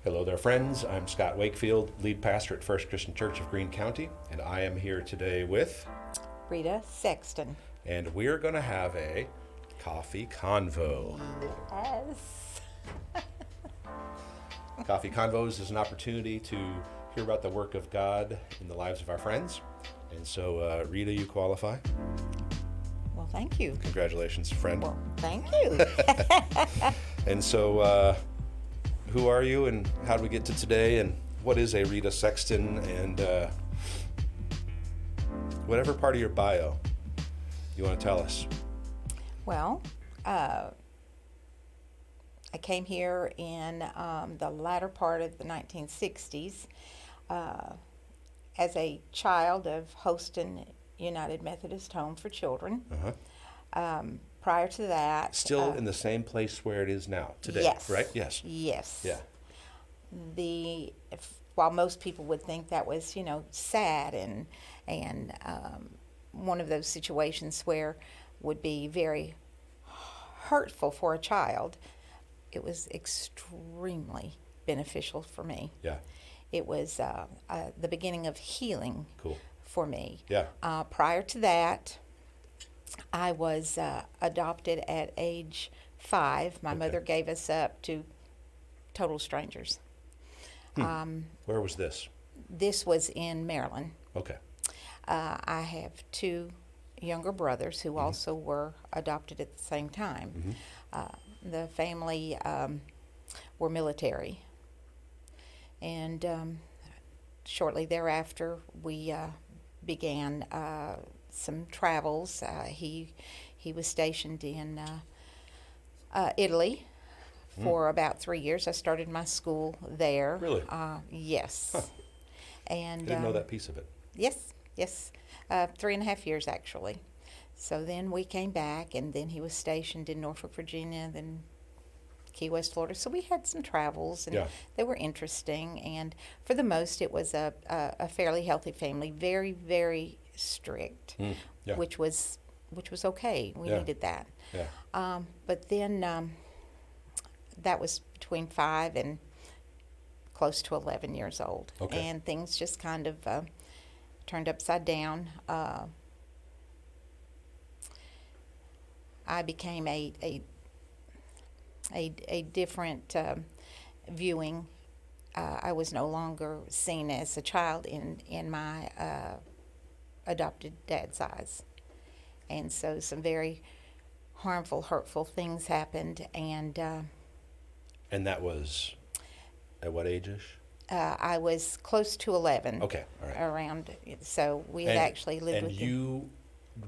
Hello there, friends. I'm Scott Wakefield, lead pastor at First Christian Church of Greene County, and I am here today with... Rita Sexton. And we're going to have a coffee convo. Yes. Coffee convos is an opportunity to hear about the work of God in the lives of our friends. And so, Rita, you qualify. Well, thank you. Congratulations, friend. Well, thank you. And so, who are you and how did we get to today? And what is a Rita Sexton? And whatever part of your bio you want to tell us. Well, I came here in the latter part of the 1960s as a child of Houston United Methodist Home for Children. Prior to that... Still in the same place where it is now today, yes, right? Yes. Yes. Yeah. While most people would think that was, sad and one of those situations where would be very hurtful for a child, it was extremely beneficial for me. Yeah. It was the beginning of healing for me. Yeah. Prior to that, I was adopted at age 5. My mother gave us up to total strangers. Where was this? This was in Maryland. Okay. I have 2 younger brothers who also were adopted at the same time. The family were military. And shortly thereafter, we began some travels. He was stationed in Italy for about 3 years. I started my school there. Really? Yes. Huh. And I didn't know that piece of it. Yes. 3.5 years actually. So then we came back, and then he was stationed in Norfolk, Virginia, then Key West, Florida. So we had some travels, and they were interesting. And for the most, it was a fairly healthy family, very, very strict, which was okay. We needed that. Yeah. But then that was between 5 and close to 11 years old, and things just kind of turned upside down. I became a different viewing. I was no longer seen as a child in my adopted dad's eyes. And so some very harmful, hurtful things happened. And that was at what age-ish? I was close to 11. Okay, all right. Around, so we had actually lived with him.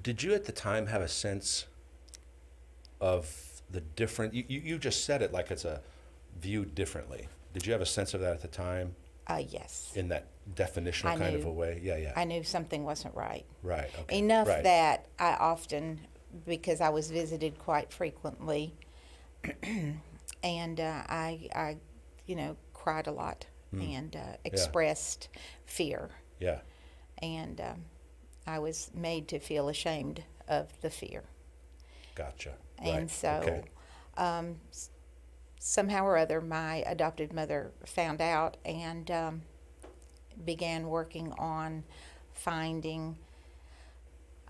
Did you at the time have a sense of the different, you just said it like it's a viewed differently. Did you have a sense of that at the time? Yes. In that definitional kind of a way? Yeah. I knew something wasn't right. Right, okay. Enough that I often, because I was visited quite frequently, and I cried a lot and expressed fear. Yeah. And I was made to feel ashamed of the fear. Gotcha. And so somehow or other, my adopted mother found out and began working on finding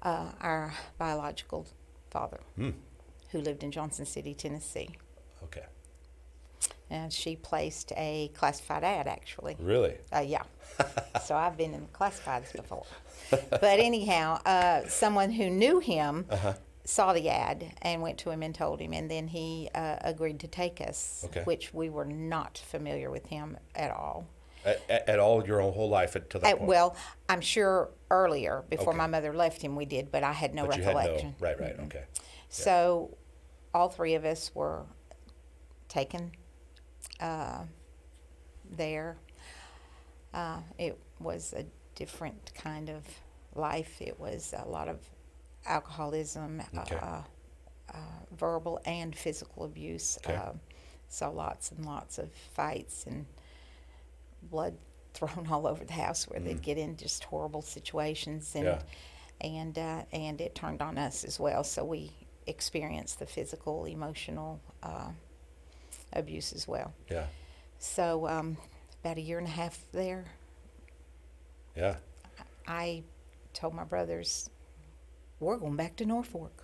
our biological father, who lived in Johnson City, Tennessee. Okay. And she placed a classified ad, actually. Really? Yeah. So I've been in the classifieds before. But anyhow, someone who knew him saw the ad and went to him and told him, and then he agreed to take us, which we were not familiar with him at all. At all your whole life to that point? Well, I'm sure earlier, before my mother left him, we did, but I had no recollection. You had no, right, okay. So all 3 of us were taken there. It was a different kind of life. It was a lot of alcoholism, verbal and physical abuse. So lots and lots of fights and blood thrown all over the house where they'd get in just horrible situations, and it turned on us as well. So we experienced the physical, emotional abuse as well. So about a year and a half there, Yeah. I told my brothers, we're going back to Norfolk.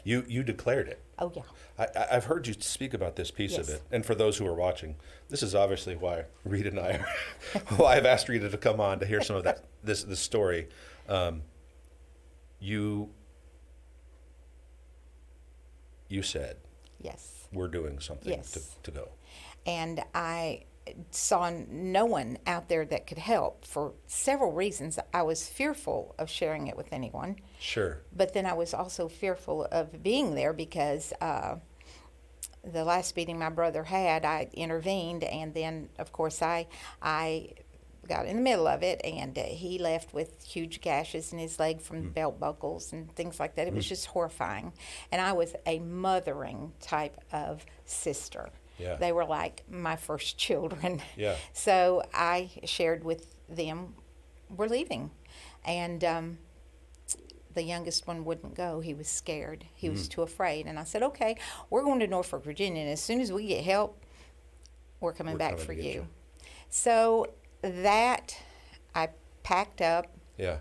You declared it. Oh, yeah. I've heard you speak about this piece of Yes. it, and for those who are watching, this is obviously why Rita and I why I've asked Rita to come on to hear some of this story. You said Yes. we're doing something Yes. to go. And I saw no one out there that could help for several reasons. I was fearful of sharing it with anyone. Sure. But then I was also fearful of being there because the last beating my brother had, I intervened, and then, of course, I got in the middle of it, and he left with huge gashes in his leg from belt buckles and things like that. It was just horrifying. And I was a mothering type of sister. Yeah. They were like my first children. Yeah. So I shared with them, we're leaving. And the youngest one wouldn't go. He was scared. He was too afraid. And I said, okay, we're going to Norfolk, Virginia, and as soon as we get help, we're coming back coming for to get you. you. So that I packed up. Yeah.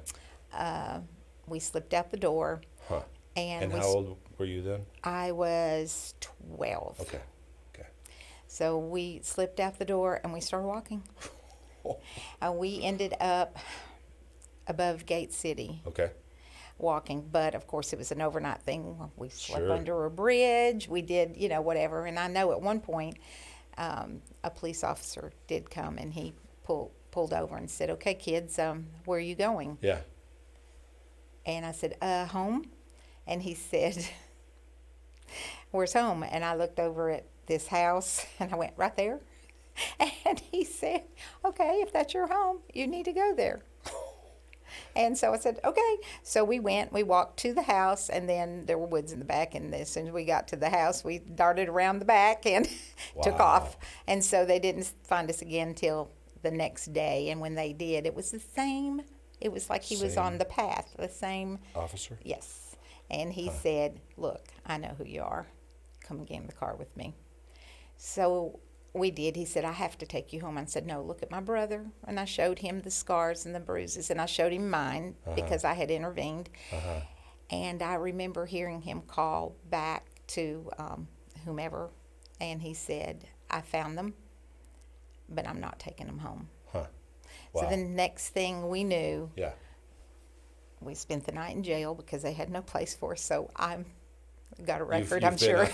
We slipped out the door. Huh. And how old were you then? I was 12. Okay. So we slipped out the door and we started walking. We ended up above Gate City. Okay. Walking, but of course it was an overnight thing. We slept Sure. under a bridge. We did, whatever. And I know at one point a police officer did come and he pulled over and said, "Okay, kids, where are you going?" Yeah. And I said, "Home." And he said, "Where's home?" And I looked over at this house and I went, "Right there." And he said, "Okay, if that's your home, you need to go there." And so I said, okay. So we walked to the house, and then there were woods in the back. And as soon as we got to the house, we darted around the back and took Wow. off. And so they didn't find us again till the next day. And when they did, it was the same. It was like he was Same. on the path, the same. Officer? Yes. And he said, "Look, I know who you are. Come get in the car with me." So we did. He said, "I have to take you home." I said, "No, look at my brother." And I showed him the scars and the bruises, and I showed him mine because I had intervened. And I remember hearing him call back to whomever, and he said, "I found them, but I'm not taking them home." Huh. Wow. So the next thing we knew, Yeah. we spent the night in jail because they had no place for us. So I'm got a You've- record, you've I'm been sure.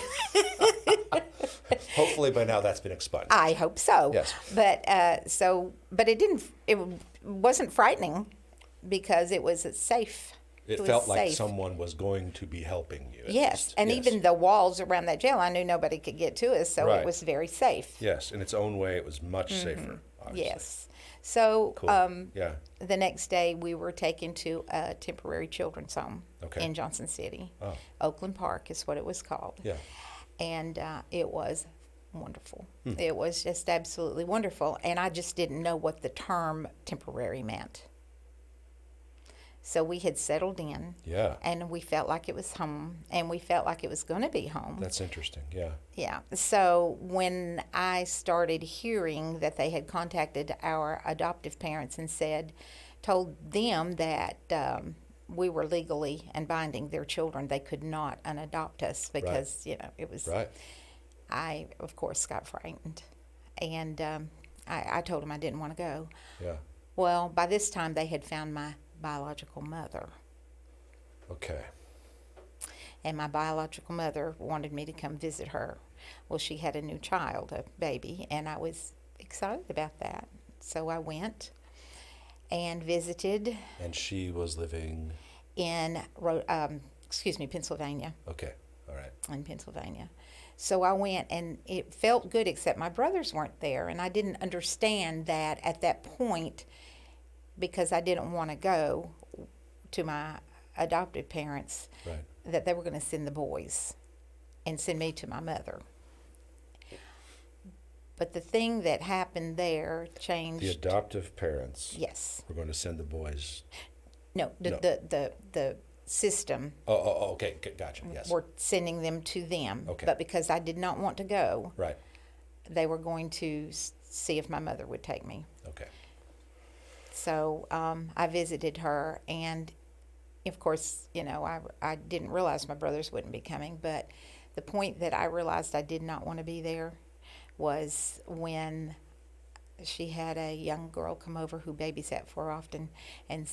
Hopefully by now that's been expunged. I hope so. Yes. But but it wasn't frightening because it was safe. It was felt like safe. someone was going to be helping you. At Yes, least. and Yes. even the walls around that jail, I knew nobody could get to us, so Right. it was very safe. Yes, in its own way, it was much safer. Obviously. Yes. So Cool. Yeah. the next day we were taken to a temporary children's home Okay. in Johnson City. Oh. Oakland Park is what it was called. Yeah. And it was wonderful. It was just absolutely wonderful. And I just didn't know what the term temporary meant. So we had settled in. Yeah. And we felt like it was home. And we felt like it was going to be home. That's interesting. Yeah. Yeah. So when I started hearing that they had contacted our adoptive parents and told them that we were legally and binding their children, they could not unadopt us because, it was. Right. I, of course, got frightened. And I told them I didn't want to go. Yeah. Well, by this time, they had found my biological mother. Okay. And my biological mother wanted me to come visit her. Well, she had a new child, a baby, and I was excited about that. So I went and visited And she was living. in, Pennsylvania. Okay. All right. In Pennsylvania. So I went, and it felt good, except my brothers weren't there, and I didn't understand that at that point because I didn't want to go to my adopted parents, Right. that they were going to send the boys and send me to my mother. But the thing that happened there changed. The adoptive parents. Yes. Were going to send the boys. No, No. the system Oh, okay. Gotcha. Yes. were sending them to them. Okay. But because I did not want to go, Right. they were going to see if my mother would take me. Okay. So I visited her, and of course, I didn't realize my brothers wouldn't be coming, but the point that I realized I did not want to be there was when she had a young girl come over who babysat for her often, and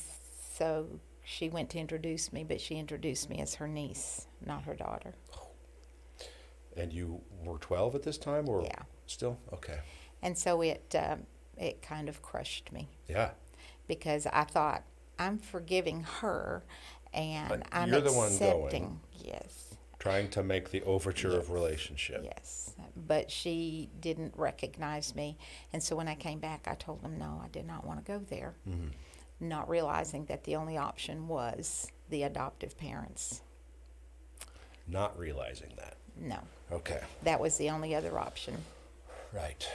so she went to introduce me, but she introduced me as her niece, not her daughter. And you were 12 at this time, or Yeah. still? Okay. And so it kind of crushed me. Yeah. Because I thought, I'm forgiving her, and But I'm you're the one accepting. going. Yes. Trying to make the overture Yes. of relationship. Yes. But she didn't recognize me. And so when I came back, I told them, no, I did not want to go there. Mm-hmm. Not realizing that the only option was the adoptive parents. Not realizing that. No. Okay. That was the only other option. Right.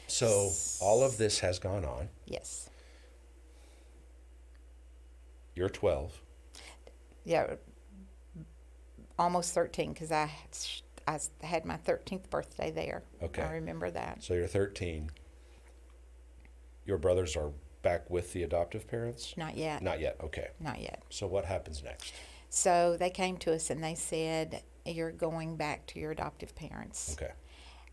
So all of this has gone on. Yes. You're 12. Yeah. Almost 13, because I had my 13th birthday there. Okay. I remember that. So you're 13. Your brothers are back with the adoptive parents? Not yet. Not yet. Okay. Not yet. So what happens next? So they came to us and they said, you're going back to your adoptive parents. Okay.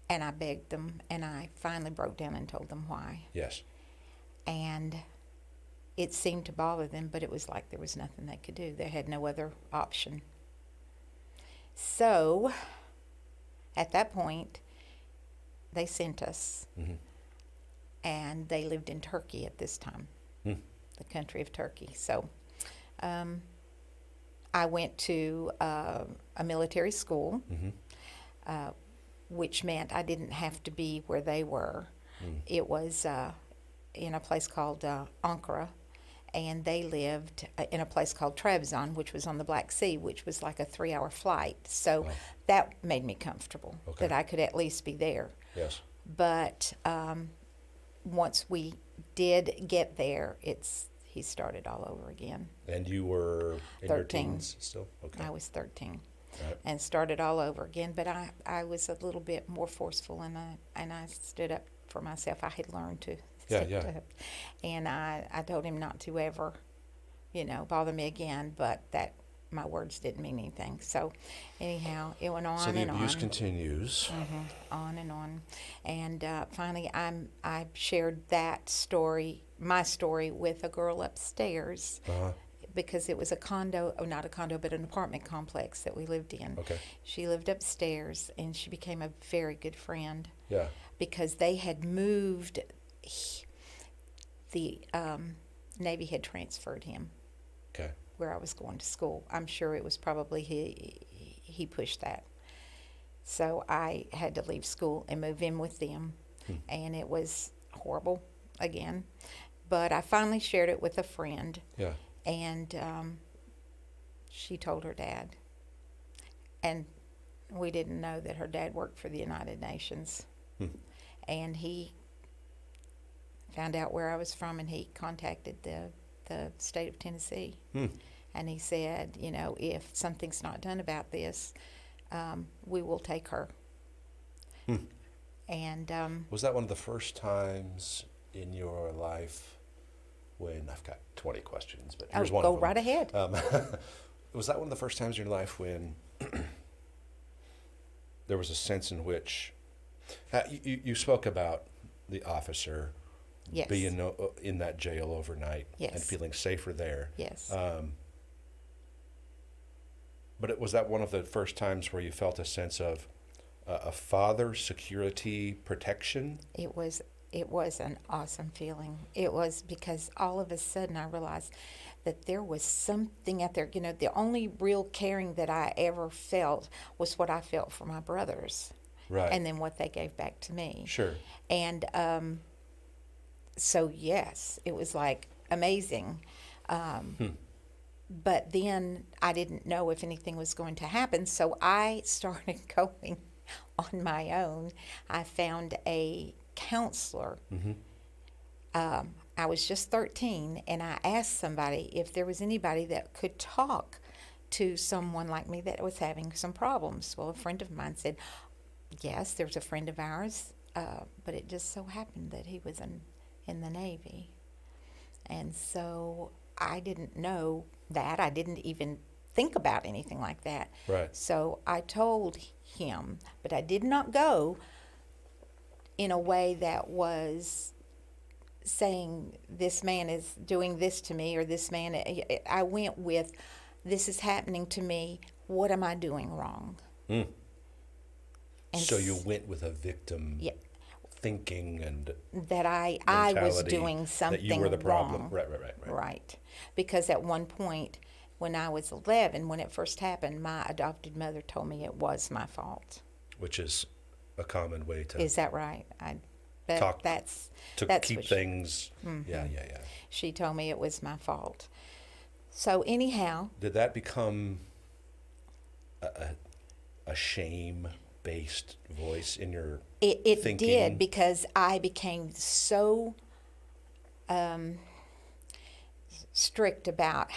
And I begged them, and I finally broke down and told them why. Yes. And it seemed to bother them, but it was like there was nothing they could do. They had no other option. So at that point, they sent us, Mm-hmm. and they lived in Turkey at this time, Mm. the country of Turkey. So I went to a military school, Mm-hmm. which meant I didn't have to be where they were. Mm. It was in a place called Ankara, and they lived in a place called Trabzon, which was on the Black Sea, which was like a 3-hour flight. So Wow. that made me comfortable, Okay. that I could at least be there. Yes. But once we did get there, he started all over again. And you were in 13. your teens still? Okay. I was 13. Right. And started all over again. But I was a little bit more forceful, and I stood up for myself. I had learned to stand up. And I told him not to ever, bother me again, but that my words didn't mean anything. So anyhow, it went on So the and abuse on. continues. On and on. And finally, I shared that story, my story, with a girl upstairs. Uh-huh. Because it was a condo, not a condo, but an apartment complex that we lived in. Okay. She lived upstairs, and she became a very good friend. Yeah. Because they had moved, the Navy had transferred him Okay. where I was going to school. I'm sure it was probably he pushed that. So I had to leave school and move in with them, and it was horrible again. But I finally shared it with a friend. Yeah. And she told her dad. And we didn't know that her dad worked for the United Nations. And he found out where I was from, and he contacted the state of Tennessee. And he said, if something's not done about this, we will take her. And Was that one of the first times in your life when, I've got 20 questions, but here's one go of them. right ahead. Was that one of the first times in your life when there was a sense in which you spoke about the officer Yes. being in that jail overnight and Yes. feeling safer there? Yes. But was that one of the first times where you felt a sense of a father, security, protection? It was an awesome feeling. It was because all of a sudden I realized that there was something out there. The only real caring that I ever felt was what I felt for my brothers. Right. And then what they gave back to me. Sure. And so, yes, it was like amazing. But then I didn't know if anything was going to happen, so I started going on my own. I found a counselor. I was just 13, and I asked somebody if there was anybody that could talk to someone like me that was having some problems. Well, a friend of mine said, yes, there's a friend of ours but it just so happened that he was in the Navy. And so I didn't know that. I didn't even think about anything like that. Right. So I told him, but I did not go in a way that was saying this man is doing this to me, or this man. I went with, this is happening to me. What am I doing wrong? Mm. And So you went with a victim thinking and that I was doing something that you were the problem. wrong. Right. Because at one point, when I was 11, when it first happened, my adopted mother told me it was my fault. Which is a common way to... Is that right? Talk that's keep things... Mm-hmm. Yeah. She told me it was my fault. So anyhow... Did that become a shame-based voice in your It thinking? did, because I became so strict about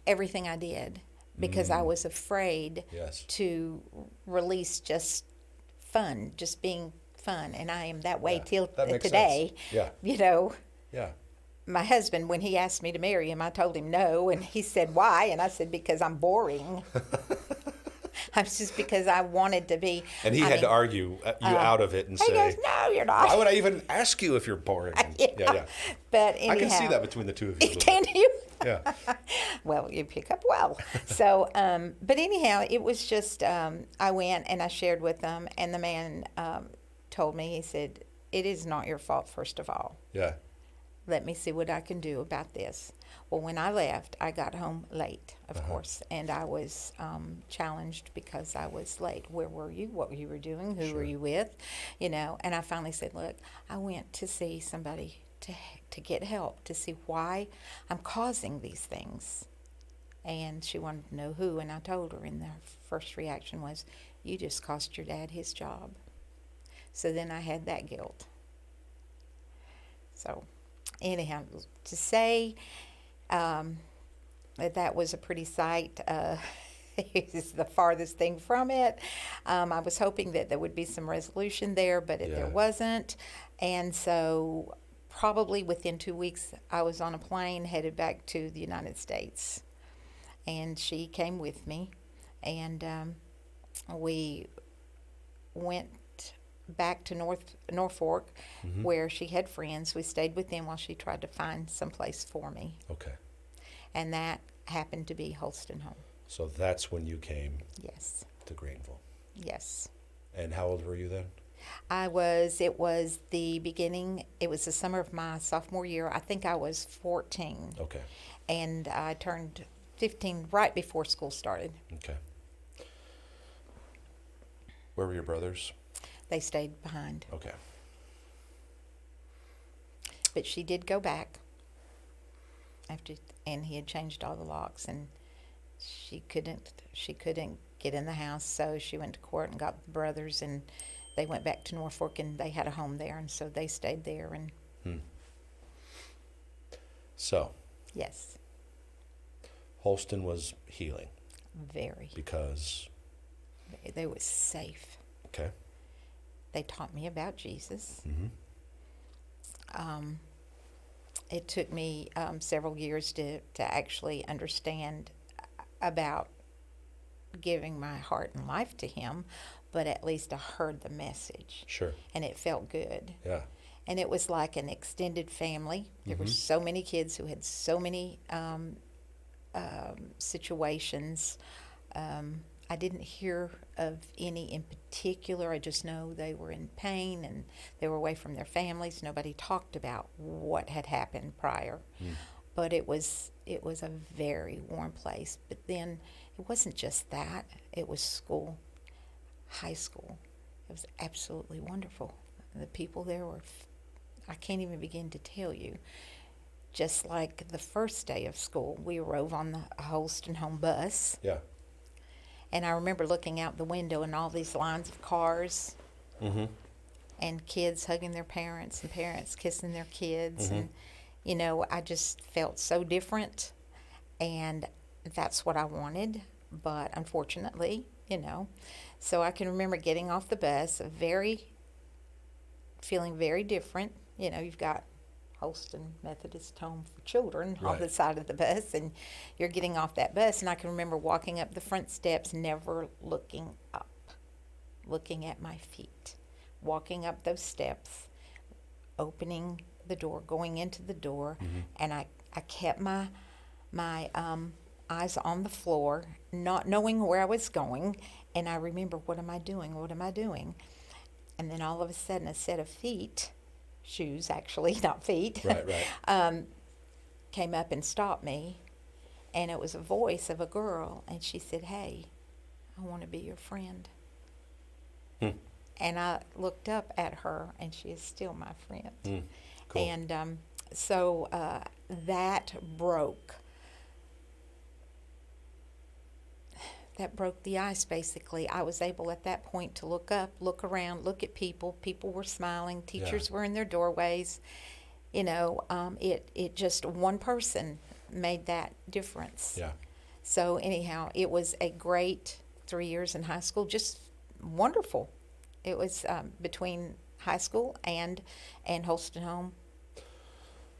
everything I did, because I was afraid to release just fun, just being fun, and I am that way till today. Yeah. You know. Yeah. My husband, when he asked me to marry him, I told him no, and he said, "Why?" And I said, "Because I'm boring." I'm just because I wanted to be. And he had to argue you out of it and say, he goes, "No, you're not." Why would I even ask you if you're boring? Yeah. But anyhow, I can see that between the two of you. Can you? Yeah. Well, you pick up well. So, but anyhow, it was just, I went and I shared with them, and the man told me, he said, "It is not your fault, first of all. Yeah. Let me see what I can do about this." Well, when I left, I got home late, of course, and I was challenged because I was late. Where were you? What you were doing? Who were you with? You know, and I finally said, "Look, I went to see somebody to get help, to see why I'm causing these things." And she wanted to know who, and I told her, and the first reaction was, "You just cost your dad his job." So then I had that guilt. So anyhow, to say that was a pretty sight is the farthest thing from it. I was hoping that there would be some resolution there, but there wasn't. And so probably within 2 weeks, I was on a plane headed back to the United States. And she came with me, and we went back to Norfolk, where she had friends. We stayed with them while she tried to find some place for me. Okay. And that happened to be Holston Home. So that's when you came to Greenville. Yes. And how old were you then? It was the summer of my sophomore year. I think I was 14. Okay. And I turned 15 right before school started. Okay. Where were your brothers? They stayed behind. Okay. But she did go back and he had changed all the locks, and she couldn't get in the house, so she went to court and got the brothers, and they went back to Norfolk, and they had a home there, and so they stayed there. And So yes, Holston was healing. Very. Because they was safe. Okay. They taught me about Jesus. Mm-hmm. It took me several years to actually understand about giving my heart and life to him, but at least I heard the message. Sure. And it felt good. Yeah. And it was like an extended family. There were so many kids who had so many situations. I didn't hear of any in particular. I just know they were in pain and they were away from their families. Nobody talked about what had happened prior. But it was a very warm place. But then it wasn't just that. It was school, high school. It was absolutely wonderful. The people there were, I can't even begin to tell you. Just like the first day of school, we rode on the Holston Home bus. Yeah. And I remember looking out the window and all these lines of cars and kids hugging their parents and parents kissing their kids. And, you know, I just felt so different. And that's what I wanted. But unfortunately, you know, so I can remember getting off the bus, a very feeling very different. You know, you've got Holston Methodist Home for Children on Right. the side of the bus, and you're getting off that bus, and I can remember walking up the front steps, never looking up, looking at my feet, walking up those steps, opening the door, going into the door, and I kept my eyes on the floor, not knowing where I was going, and I remember, what am I doing? What am I doing? And then all of a sudden, a set of feet, shoes actually, not feet, Right. came up and stopped me, and it was a voice of a girl, and she said, "Hey, I want to be your friend." And I looked up at her, and she is still my friend. Cool. And so that broke the ice, basically. I was able at that point to look up, look around, look at people. People were smiling. Teachers were in their doorways. You know, it just, one person made that difference. Yeah. So anyhow, it was a great 3 years in high school, just wonderful. It was between high school and Holston Home.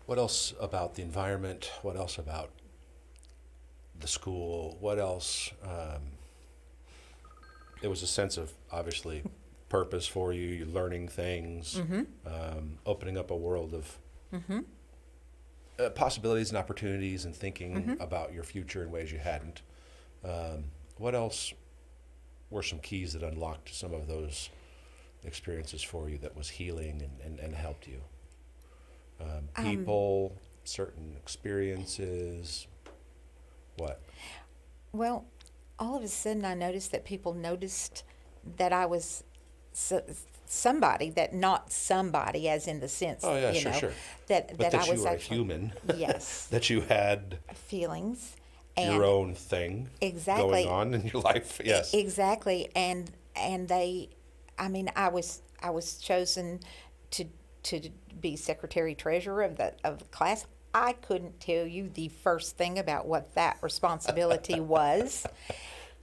What else about the environment? What else about the school? What else? It was a sense of, obviously, purpose for you. You're learning things, opening up a world of possibilities and opportunities, and thinking about your future in ways you hadn't. What else were some keys that unlocked some of those experiences for you that was healing and helped you? People, certain experiences, what? Well, all of a sudden I noticed that people noticed that I was somebody, that not somebody as in the sense, Oh yeah, you sure, know, sure. that But that I was you were actually, human. yes, That you had feelings and your own thing exactly going on in your life. Yes. exactly, and they, I mean, I was chosen to be secretary treasurer of the class. I couldn't tell you the first thing about what that responsibility was.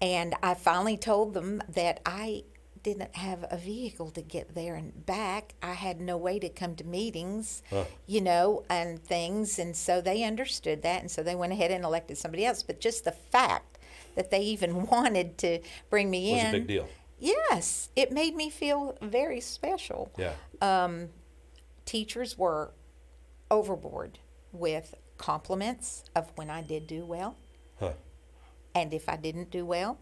And I finally told them that I didn't have a vehicle to get there and back. I had no way to come to meetings, you know, and things. And so they understood that. And so they went ahead and elected somebody else. But just the fact that they even wanted to bring me Was in a big deal. Yes, it made me feel very special. Yeah. Teachers were overboard with compliments of when I did do well. Huh. And if I didn't do well,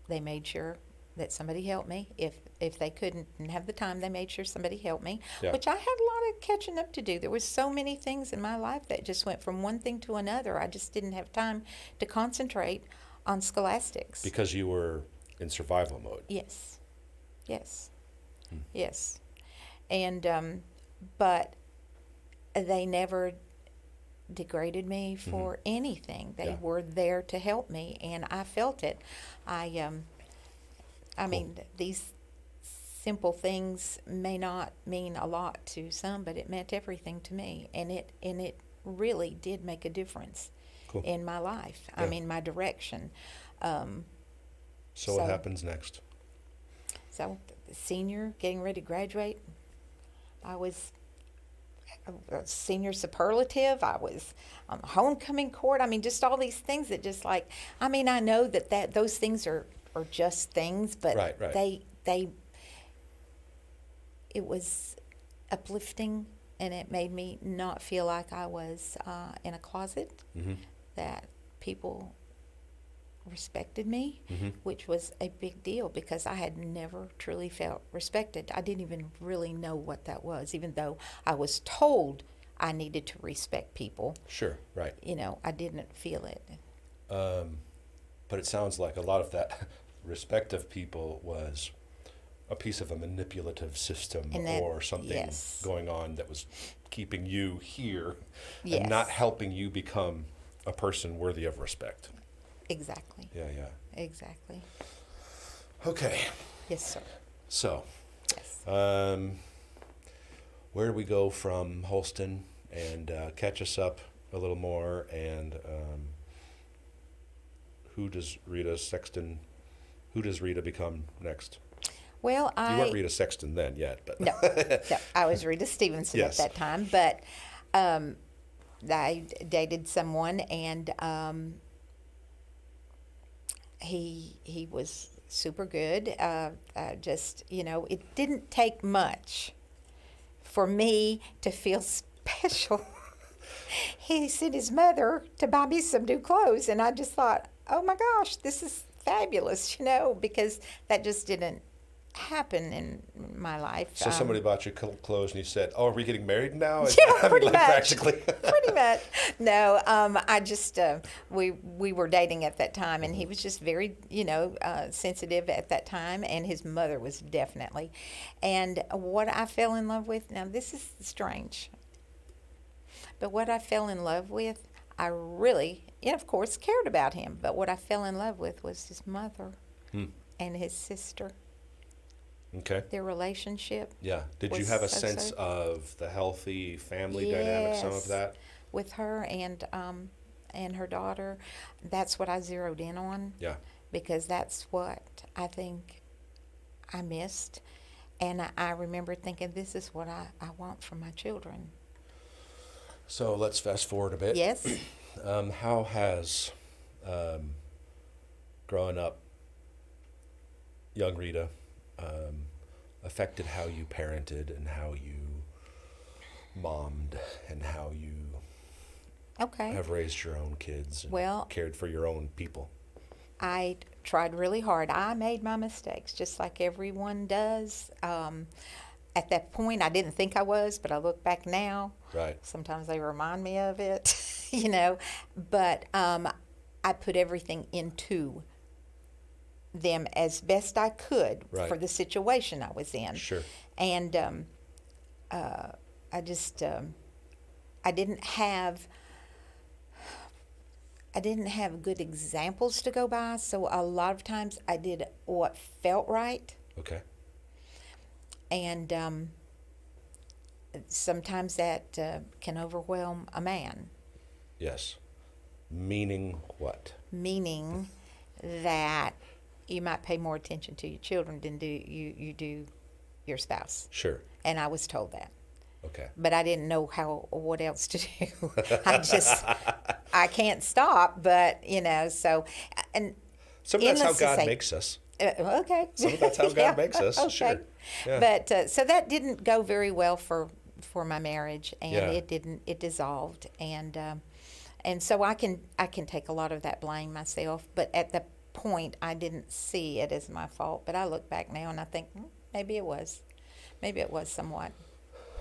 they made sure that somebody helped me. If they couldn't and have the time, they made sure somebody helped me, Yeah. which I had a lot of catching up to do. There was so many things in my life that just went from one thing to another. I just didn't have time to concentrate on scholastics. Because you were in survival mode. Yes. Yes. And, but they never degraded me for anything. They Yeah. were there to help me, and I felt it. I mean, these simple things may not mean a lot to some, but it meant everything to me, and it really did make a difference Cool. in my life. Yeah. I mean, my direction. So what happens next? So, senior, getting ready to graduate, I was a senior superlative. I was on the homecoming court. I mean, just all these things that just like, I mean, I know that those things are just things, but Right. it was uplifting, and it made me not feel like I was in a closet, that people respected me, which was a big deal because I had never truly felt respected. I didn't even really know what that was, even though I was told I needed to respect people. Sure, right. You know, I didn't feel it. But it sounds like a lot of that respect of people was a piece of a manipulative system or something yes. going on that was keeping you here Yes. and not helping you become a person worthy of respect. Exactly. Yeah. Exactly. Okay. Yes, sir. So, Yes. where do we go from Holston? And catch us up a little more. And who does Rita Sexton? Who does Rita become next? Well, You weren't Rita Sexton then yet, but no, no, I was Rita Stevenson Yes. at that time, but I dated someone, and he was super good. Just, it didn't take much for me to feel special. He sent his mother to buy me some new clothes, and I just thought, oh my gosh, this is fabulous, because that just didn't happen in my life. So somebody bought you clothes and you said, "Oh, are we getting married now?" Yeah, pretty much. Practically. Pretty much. No, I just we were dating at that time, and he was just very sensitive at that time, and his mother was definitely. And what I fell in love with, now this is strange, but what I fell in love with, I really, of course, cared about him, but what I fell in love with was his mother and his sister. Okay. Their relationship. Yeah. Did you have a sense of the healthy family dynamic, some of that? With her and her daughter, that's what I zeroed in on. Yeah. Because that's what I think I missed. And I remember thinking, this is what I want for my children. So let's fast forward a bit. Yes. How has growing up, young Rita, affected how you parented and how you mommed and how you have raised your own kids and cared for your own people? I tried really hard. I made my mistakes, just like everyone does. At that point, I didn't think I was, but I look back now. Right. Sometimes they remind me of it, But I put everything into them as best I could for the situation I was in. Sure. And I just I didn't have good examples to go by, so a lot of times I did what felt right. Okay. And sometimes that can overwhelm a man. Yes. Meaning what? Meaning that you might pay more attention to your children than you do your spouse. Sure. And I was told that. Okay. But I didn't know what else to do. I can't stop, but, so. And some of that's how God makes us. Okay. Some of that's how God makes us. Okay. Sure. Yeah. But so that didn't go very well for my marriage, and it dissolved, and so I can take a lot of that blame myself, but at the point I didn't see it as my fault, but I look back now and I think maybe it was somewhat.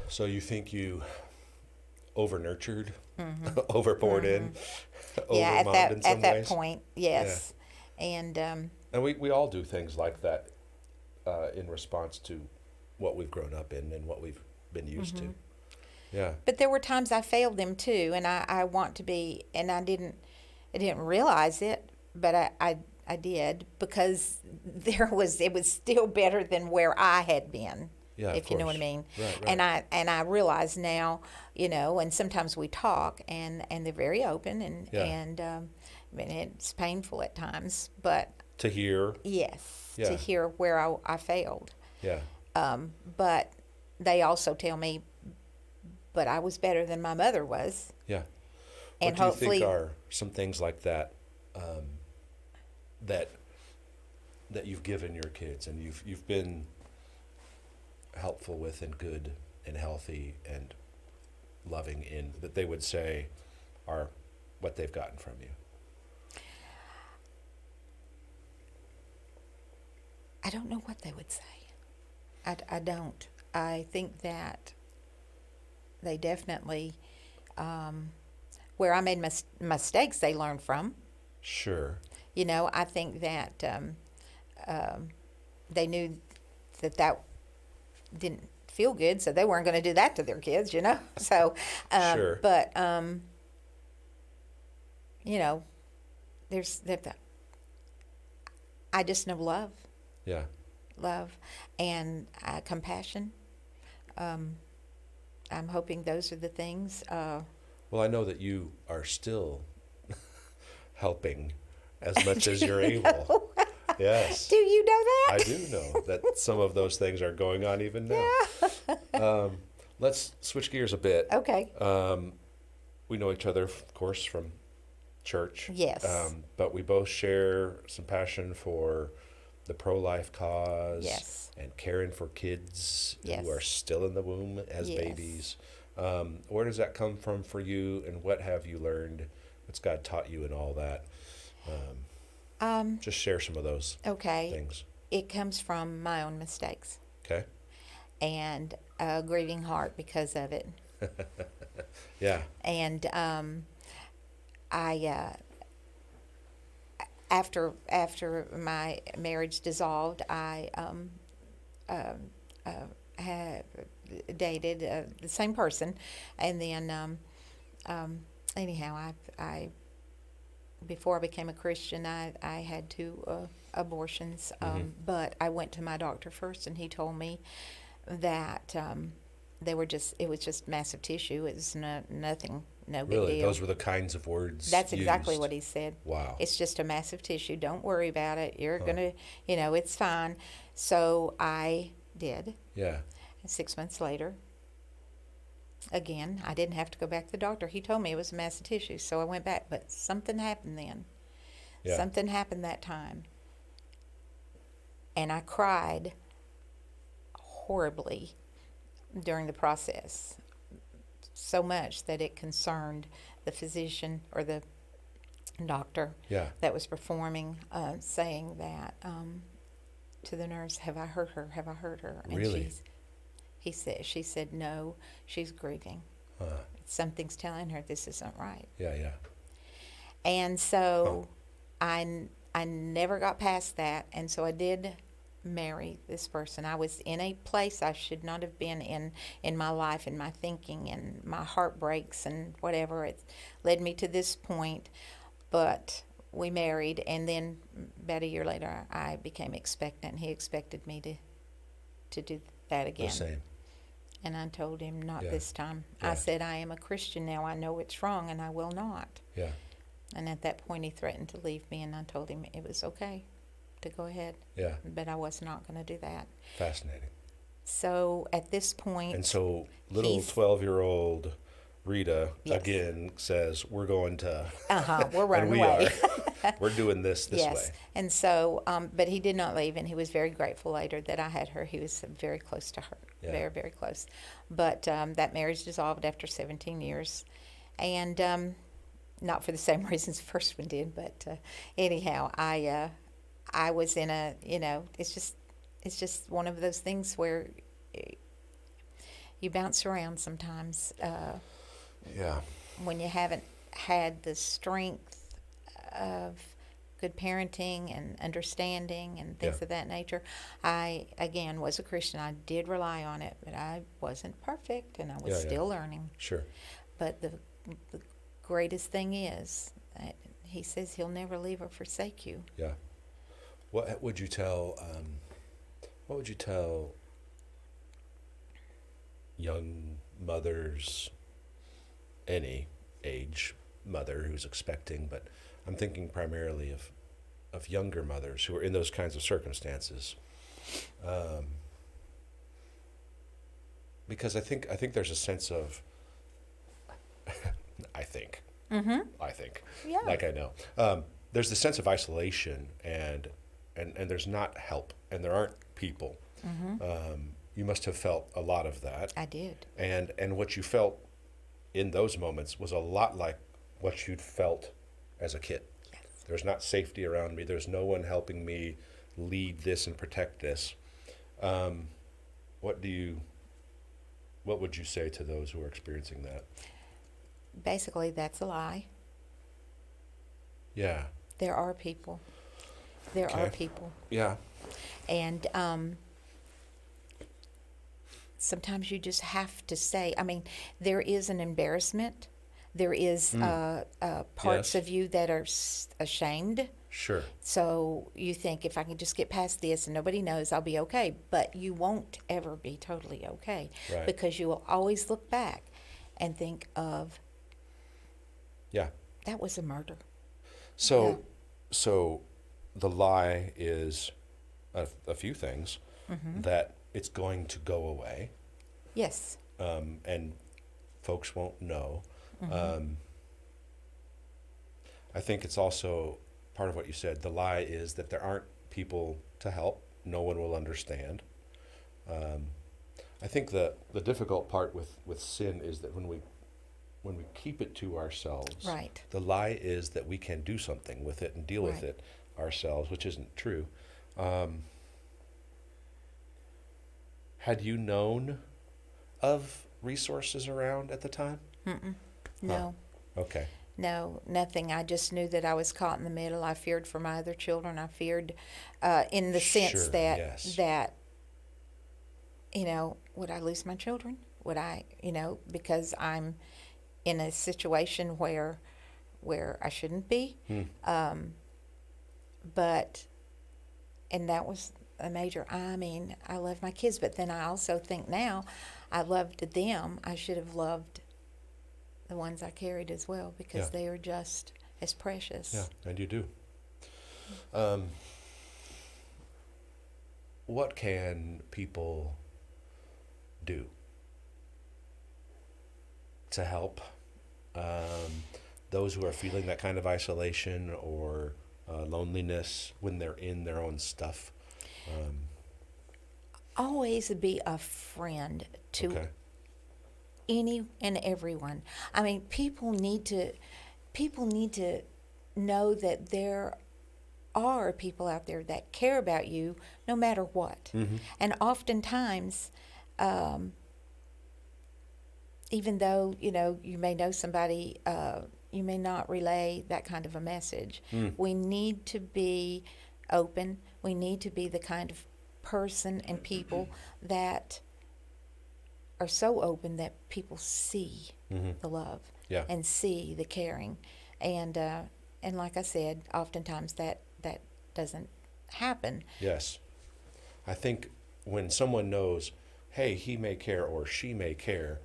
So you think you over nurtured, over poured in, over momed in some at that ways? point, yes. Yeah. And we all do things like that in response to what we've grown up in and what we've been used to. Yeah. But there were times I failed them too, and I want to be, and I didn't realize it, but I did, because it was still better than where I had been. Yeah, if you know what I mean. Right. And I realize now, and sometimes we talk, and they're very open, and I mean, it's painful at times, but to hear. Yes. Yeah. To hear where I failed. Yeah. But they also tell me, but I was better than my mother was. Yeah. And what do you think are some things like that that you've given your kids and you've been helpful with and good and healthy and loving in, that they would say are what they've gotten from you? I don't know what they would say. I don't. I think that they definitely, where I made mistakes, they learned from. Sure. I think that they knew that didn't feel good, so they weren't going to do that to their kids, So, sure. But, there's I just know love. Yeah. Love and compassion. I'm hoping those are the things. Well, I know that you are still helping as much as you're able. Yes. Do you know that? I do know that some of those things are going on even now. Let's switch gears a bit. Okay. We know each other, of course, from church. Yes. But we both share some passion for the pro-life cause. Yes. And caring for kids Yes. who are still in the womb as Yes. babies. Where does that come from for you, and what have you learned? What's God taught you in all that? Just share some of those Okay. things. It comes from my own mistakes Okay. and a grieving heart because of it. Yeah. And I after my marriage dissolved, I had dated the same person, and then anyhow, I before I became a Christian, I had 2 abortions, but I went to my doctor first, and he told me that it was just massive tissue. It was nothing, no big Really? deal. Those were the kinds of words That's exactly used? what he said. Wow. It's just a massive tissue. Don't worry about it. You're gonna, it's fine. So I did. Yeah. 6 months later, again, I didn't have to go back to the doctor. He told me it was a massive tissue, so I went back. But something happened then. Yeah. Something happened that time. And I cried horribly during the process, so much that it concerned the physician or the doctor Yeah. that was performing, saying that to the nurse, "Have I hurt her? Have I hurt her?" And Really? she said, "No, she's grieving. Something's telling her this isn't right." Yeah, yeah. And so I never got past that, and so I did marry this person. I was in a place I should not have been in my life, in my thinking, and my heartbreaks and whatever. It led me to this point, but we married, and then about a year later I became expectant. He expected me to do that again. The same. And I told him, "Not Yeah. this time." Yeah. I said, "I am a Christian now. I know it's wrong, and I will not." Yeah. And at that point, he threatened to leave me, and I told him it was okay to go ahead, Yeah. but I was not going to do that. Fascinating. So at this point, And so little he's- 12-year-old Rita Yes. again says, "We're going to," we're and running we away. are. We're doing this Yes. way. And so, but he did not leave, and he was very grateful later that I had her. He was very close to her, Yeah. very, very close. But that marriage dissolved after 17 years, and not for the same reasons the first one did. But anyhow, I was in a, it's just one of those things where you bounce around sometimes. Yeah. When you haven't had the strength of good parenting and understanding and things Yeah. of that nature. I, again, was a Christian. I did rely on it, but I wasn't perfect, and I was Yeah. still learning. Sure. But the greatest thing is that he says he'll never leave or forsake you. Yeah. What would you tell? What would you tell young mothers, any age mother who's expecting, but I'm thinking primarily of younger mothers who are in those kinds of circumstances, because I think there's a sense of I think Yeah. like I know there's the sense of isolation and there's not help and there aren't people. You must have felt a lot of that. I did. And what you felt in those moments was a lot like what you'd felt as a kid. Yes. There's not safety around me. There's no one helping me lead this and protect this. What would you say to those who are experiencing that? Basically, that's a lie. Yeah. There are people. There are Okay. people. Yeah. And sometimes you just have to say, there is an embarrassment. There is parts Yes. of you that are ashamed. Sure. So you think, if I can just get past this and nobody knows, I'll be okay. But you won't ever be totally okay. Right. Because you will always look back and think of, Yeah. that was a murder. So the lie is a few things, that it's going to go away, Yes. and folks won't know. I think it's also part of what you said. The lie is that there aren't people to help. No one will understand. I think the difficult part with sin is that when we keep it to ourselves, Right. the lie is that we can do something with it and deal with Right. it ourselves, which isn't true. Had you known of resources around at the time? No. Okay. No, nothing. I just knew that I was caught in the middle. I feared for my other children. I feared, in the sense Sure, that yes. would I lose my children? Would I, because I'm in a situation where I shouldn't be. But, and that was a major. I mean, I love my kids, but then I also think now, I loved them. I should have loved the ones I carried as well, because Yeah. they are just as precious. Yeah, and you do. What can people do to help those who are feeling that kind of isolation or loneliness when they're in their own stuff? Always be a friend to Okay. any and everyone. I mean, people need to know that there are people out there that care about you no matter what. And oftentimes, even though you may know somebody, you may not relay that kind of a message. We need to be open. We need to be the kind of person and people that are so open that people see the love, Yeah. and see the caring, and like I said, oftentimes that doesn't happen. Yes. I think when someone knows, hey, he may care or she may care,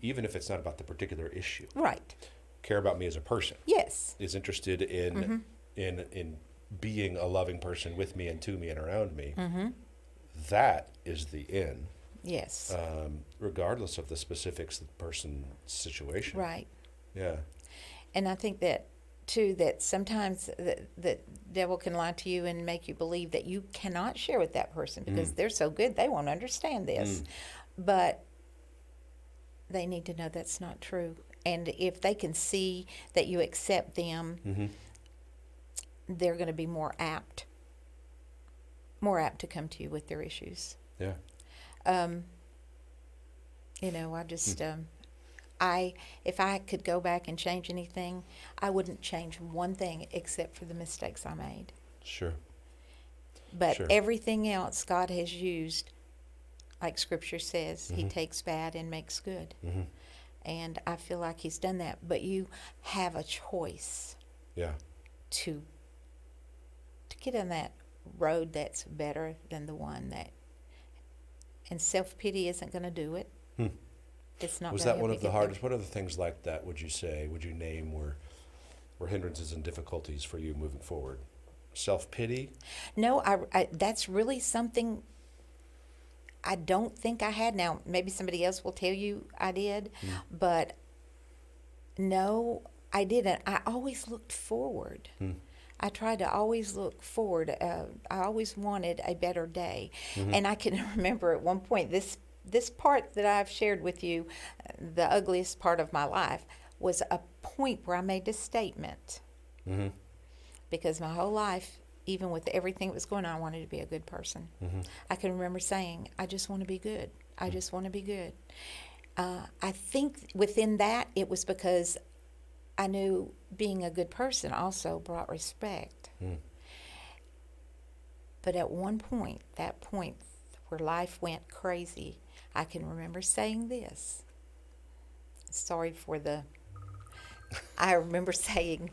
even if it's not about the particular issue, Right. care about me as a person, Yes. is interested in being a loving person with me and to me and around me, that is the in, Yes. regardless of the specifics of the person's situation. Right. Yeah. And I think that too, that sometimes the devil can lie to you and make you believe that you cannot share with that person because they're so good they won't understand this. But they need to know that's not true. And if they can see that you accept them, they're going to be more apt to come to you with their issues. Yeah. I just, if I could go back and change anything, I wouldn't change one thing except for the mistakes I made. Sure. But Sure. everything else God has used, like Scripture says, He takes bad and makes good. And I feel like He's done that. But you have a choice Yeah. to get on that road that's better than the one that. And self-pity isn't going to do it. It's not. Was gonna that one help of you the get hardest? What other things like that would you name were hindrances and difficulties for you moving forward? Self-pity? No, I that's really something I don't think I had. Now, maybe somebody else will tell you I did, but no, I didn't. I always looked forward. I tried to always look forward. I always wanted a better day. And I can remember at one point, this part that I've shared with you, the ugliest part of my life, was a point where I made this statement. Because my whole life, even with everything that was going on, I wanted to be a good person. I can remember saying, I just want to be good. I just want to be good. I think within that, it was because I knew being a good person also brought respect. But at one point, that point where life went crazy, I can remember saying this. I remember saying,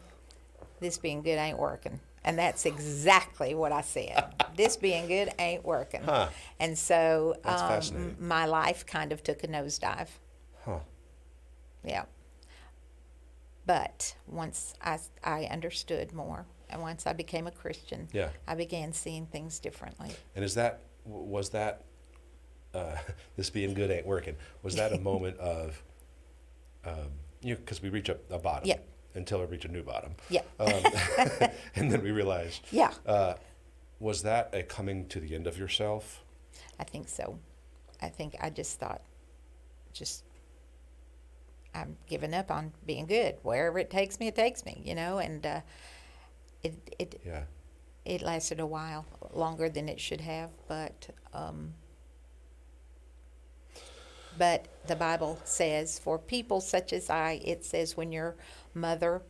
this being good ain't working. And that's exactly what I said. This being good ain't working. Huh. And so That's fascinating. my life kind of took a nosedive. Huh. Yeah. But once I understood more once I became a Christian, Yeah. I began seeing things differently. And was that, this being good ain't working, was that a moment of, because we reach a bottom Yeah. until we reach a new bottom. Yeah. And then we realize, Yeah. was that a coming to the end of yourself? I think so. I think I just thought, I'm giving up on being good. Wherever it takes me, and Yeah. it lasted a while, longer than it should have, but the Bible says, for people such as I, it says, when your mother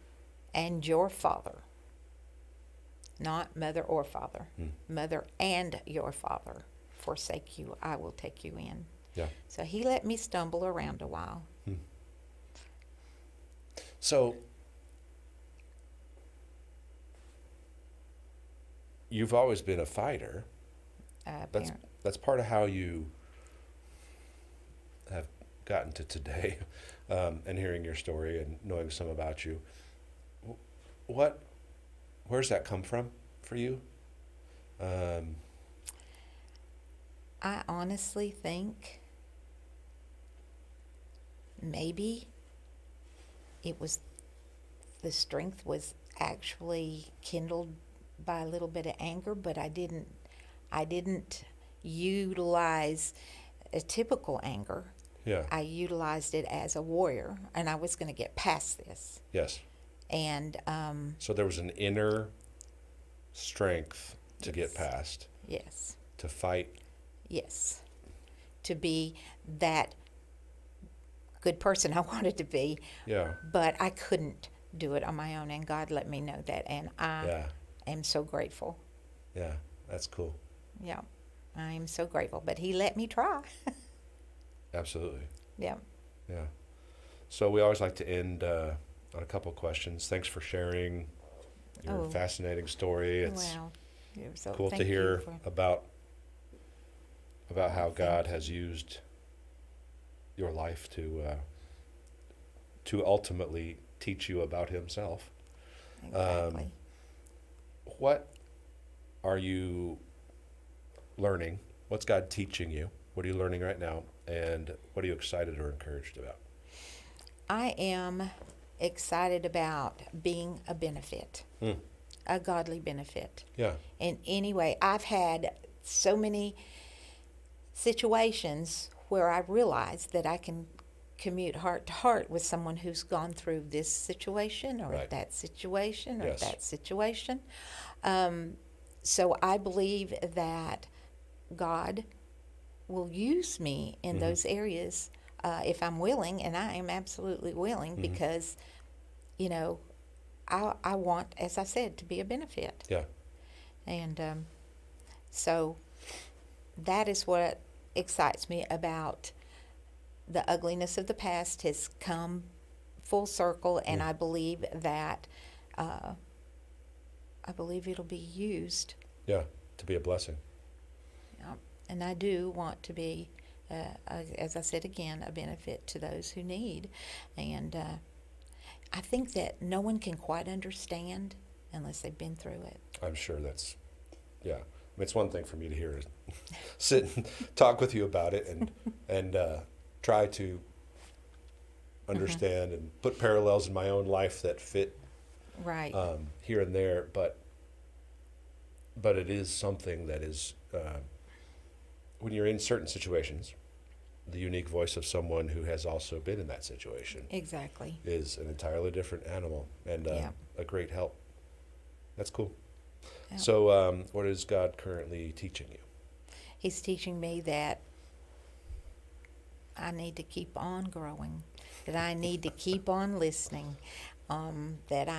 and your father, not mother or father, mother and your father forsake you, I will take you in. Yeah. So he let me stumble around a while. So you've always been a fighter. That's part of how you have gotten to today, and hearing your story and knowing some about you. Where's that come from for you? I honestly think maybe the strength was actually kindled by a little bit of anger, but I didn't utilize a typical anger. Yeah. I utilized it as a warrior, and I was going to get past this. Yes. And so there was an inner strength to get past. Yes. To fight. Yes. To be that good person I wanted to be. Yeah. But I couldn't do it on my own, and God let me know that, and I am so grateful. Yeah, that's cool. Yeah, I am so grateful, but he let me try. Absolutely. Yeah. Yeah. So we always like to end on a couple questions. Thanks for sharing your fascinating story. It's cool to hear about how God has used your life to ultimately teach you about himself. Exactly. What are you learning? What's God teaching you? What are you learning right now? And what are you excited or encouraged about? I am excited about being a benefit, a godly benefit. Yeah. In any way. I've had so many situations where I realized that I can commute heart to heart with someone who's gone through this situation or that situation or that situation. So I believe that God will use me in those areas if I'm willing, and I am absolutely willing because, I want, as I said, to be a benefit. Yeah. And so that is what excites me about the ugliness of the past has come full circle, and I believe that it'll be used. Yeah, to be a blessing. Yeah. And I do want to be, as I said again, a benefit to those who need. And I think that no one can quite understand unless they've been through it. I'm sure that's, I mean, it's one thing for me to hear, sit and talk with you about it and try to understand and put parallels in my own life that fit here and there, but it is something that is, when you're in certain situations, the unique voice of someone who has also been in that situation Exactly. is an entirely different animal and a great help. That's cool. Yeah. So what is God currently teaching you? He's teaching me that I need to keep on growing, that I need to keep on listening, that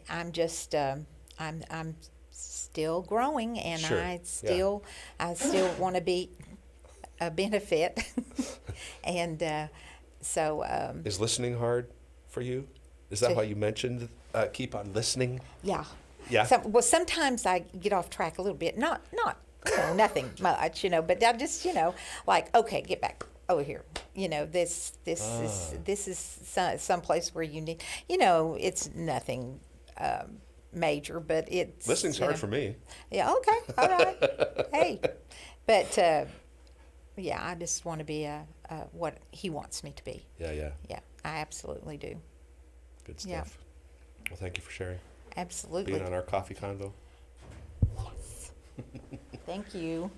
I'm just I'm still growing, and I still want to be a benefit, and so is listening hard for you? Is that why you mentioned keep on listening? Yeah. Yeah. Sometimes I get off track a little bit, not nothing much, but I just like, okay, get back over here. This is some place where you need, it's nothing major, but it's Listening's hard for me. Yeah. Okay. All right. Hey, but yeah, I just want to be what he wants me to be. Yeah, yeah. Yeah, I absolutely do. Good stuff. Yeah. Well, thank you for sharing. Absolutely. Being on our coffee convo. Yes. Thank you.